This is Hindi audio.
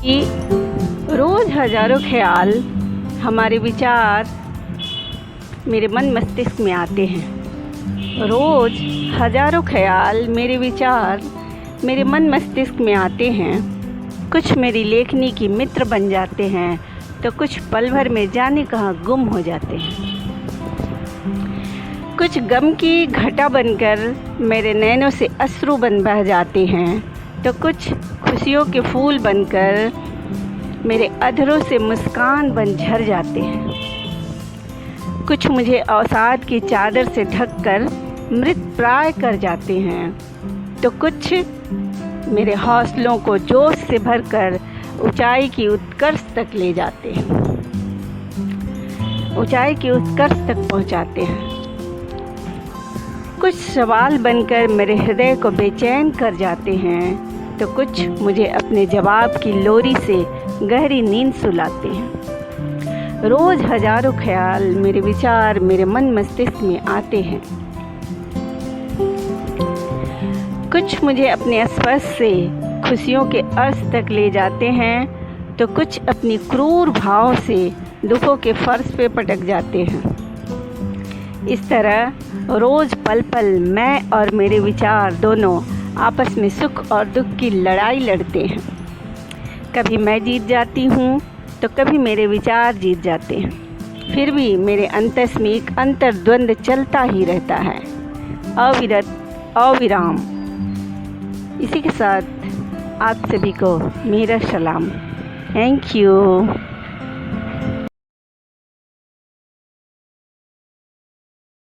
कि रोज़ हज़ारों ख्याल हमारे विचार मेरे मन मस्तिष्क में आते हैं। रोज़ हज़ारों ख्याल मेरे विचार मेरे मन मस्तिष्क में आते हैं। कुछ मेरी लेखनी की मित्र बन जाते हैं तो कुछ पल भर में जाने कहाँ गुम हो जाते हैं। कुछ गम की घटा बनकर मेरे नैनों से अश्रु बन बह जाते हैं तो कुछ खुशियों के फूल बनकर मेरे अधरों से मुस्कान बन झर जाते हैं। कुछ मुझे अवसाद की चादर से ढककर मृत प्राय कर जाते हैं तो कुछ मेरे हौसलों को जोश से भरकर ऊंचाई की उत्कर्ष तक ले जाते हैं, ऊंचाई की उत्कर्ष तक पहुंचाते हैं। कुछ सवाल बनकर मेरे हृदय को बेचैन कर जाते हैं तो कुछ मुझे अपने जवाब की लोरी से गहरी नींद सुलाते हैं। रोज़ हज़ारों ख्याल मेरे विचार मेरे मन मस्तिष्क में आते हैं। कुछ मुझे अपने स्पर्श से खुशियों के अर्श तक ले जाते हैं तो कुछ अपनी क्रूर भाव से दुखों के फर्श पे पटक जाते हैं। इस तरह रोज़ पल पल मैं और मेरे विचार दोनों आपस में सुख और दुख की लड़ाई लड़ते हैं। कभी मैं जीत जाती हूँ तो कभी मेरे विचार जीत जाते हैं। फिर भी मेरे अंतस में एक अंतर्द्वंद चलता ही रहता है, अविरत अविराम। इसी के साथ आप सभी को मेरा सलाम। Thank you.